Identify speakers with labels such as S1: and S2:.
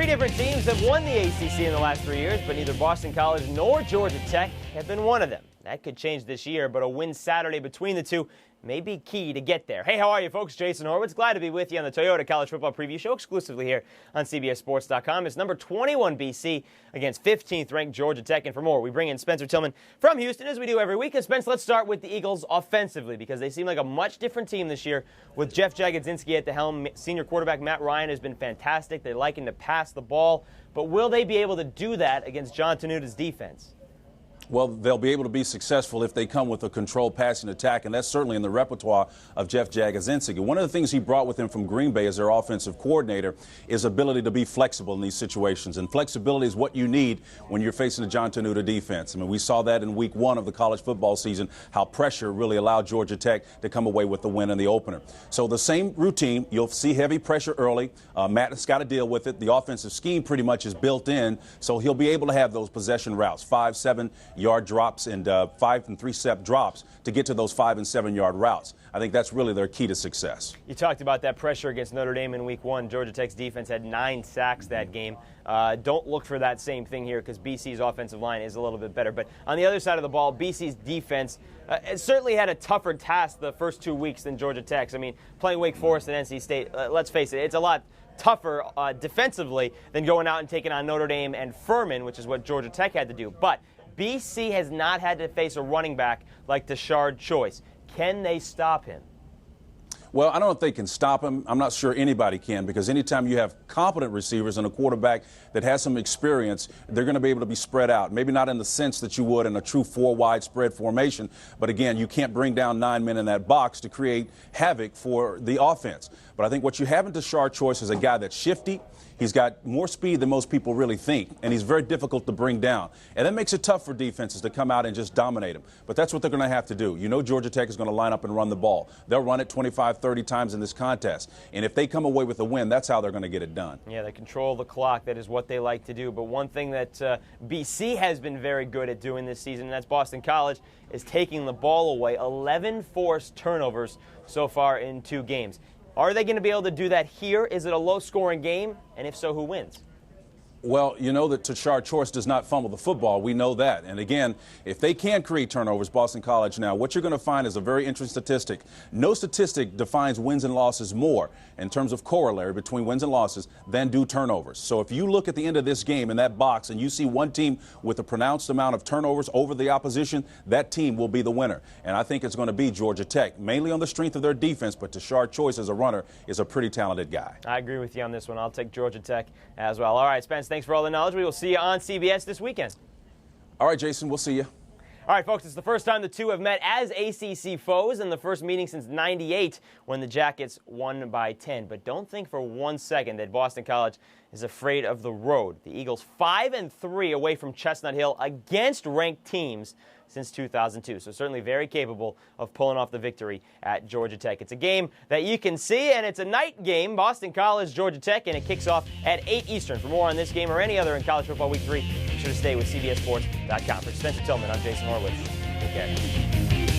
S1: Three different teams have won the ACC in the last 3 years, but neither Boston College nor Georgia Tech have been one of them. That could change this year, but a win Saturday between the two may be key to get there. Hey, how are you, folks? Jason Horowitz. Glad to be with you on the Toyota College Football Preview Show, exclusively here on CBSSports.com. It's number 21 BC against 15th-ranked Georgia Tech. And for more, we bring in Spencer Tillman from Houston, as we do every week. And Spence, let's start with the Eagles offensively, because they seem like a much different team this year with Jeff Jagodzinski at the helm. Senior quarterback Matt Ryan has been fantastic. They like him to pass the ball. But will they be able to do that against John Tenuta's defense?
S2: Well, they'll be able to be successful if they come with a controlled passing attack, and that's certainly in the repertoire of Jeff Jagodzinski. One of the things he brought with him from Green Bay as their offensive coordinator is ability to be flexible in these situations, and flexibility is what you need when you're facing the John Tenuta defense. I mean, we saw that in week one of the college football season, how pressure really allowed Georgia Tech to come away with the win in the opener. So the same routine, you'll see heavy pressure early. Matt has got to deal with it. The offensive scheme pretty much is built in, so he'll be able to have those possession routes, 5-7-yard drops and 5 and 3-step drops to get to those 5 and 7-yard routes. I think that's really their key to success.
S1: You talked about that pressure against Notre Dame in week one. Georgia Tech's defense had 9 sacks that game. Don't look for that same thing here, because BC's offensive line is a little bit better. But on the other side of the ball, BC's defense certainly had a tougher task the first 2 weeks than Georgia Tech's. I mean, playing Wake Forest and NC State, let's face it, it's a lot tougher defensively than going out and taking on Notre Dame and Furman, which is what Georgia Tech had to do. But BC has not had to face a running back like Tashard Choice. Can they stop him?
S2: Well, I don't know if they can stop him. I'm not sure anybody can, because anytime you have competent receivers and a quarterback that has some experience, they're going to be able to be spread out. Maybe not in the sense that you would in a true 4-wide spread formation, but again, you can't bring down 9 men in that box to create havoc for the offense. But I think what you have in Tashard Choice is a guy that's shifty. He's got more speed than most people really think, and he's very difficult to bring down. And that makes it tough for defenses to come out and just dominate him. But that's what they're going to have to do. You know Georgia Tech is going to line up and run the ball. They'll run it 25, 30 times in this contest. And if they come away with a win, that's how they're going to get it done. Yeah,
S1: they control the clock. That is what they like to do. But one thing that BC has been very good at doing this season, and that's Boston College, is taking the ball away. 11 forced turnovers so far in 2 games. Are they going to be able to do that here? Is it a low-scoring game? And if so, who wins?
S2: Well, you know that Tashard Choice does not fumble the football. We know that. And again, if they can create turnovers, Boston College now, what you're going to find is a very interesting statistic. No statistic defines wins and losses more in terms of corollary between wins and losses than do turnovers. So if you look at the end of this game in that box and you see one team with a pronounced amount of turnovers over the opposition, that team will be the winner. And I think it's going to be Georgia Tech, mainly on the strength of their defense, but Tashard Choice as a runner is a pretty talented guy.
S1: I agree with you on this one. I'll take Georgia Tech as well. All right, Spence, thanks for all the knowledge. We will see you on CBS this weekend.
S2: All right, Jason, we'll see you.
S1: All right, folks, it's the first time the two have met as ACC foes, and the first meeting since '98 when the Jackets won by 10. But don't think for one second that Boston College is afraid of the road. The Eagles 5-3 away from Chestnut Hill against ranked teams since 2002. So certainly very capable of pulling off the victory at Georgia Tech. It's a game that you can see, and it's a night game, Boston College, Georgia Tech, and it kicks off at 8 Eastern. For more on this game or any other in College Football Week 3, be sure to stay with CBSSports.com. For Spencer Tillman, I'm Jason Horowitz. Take care.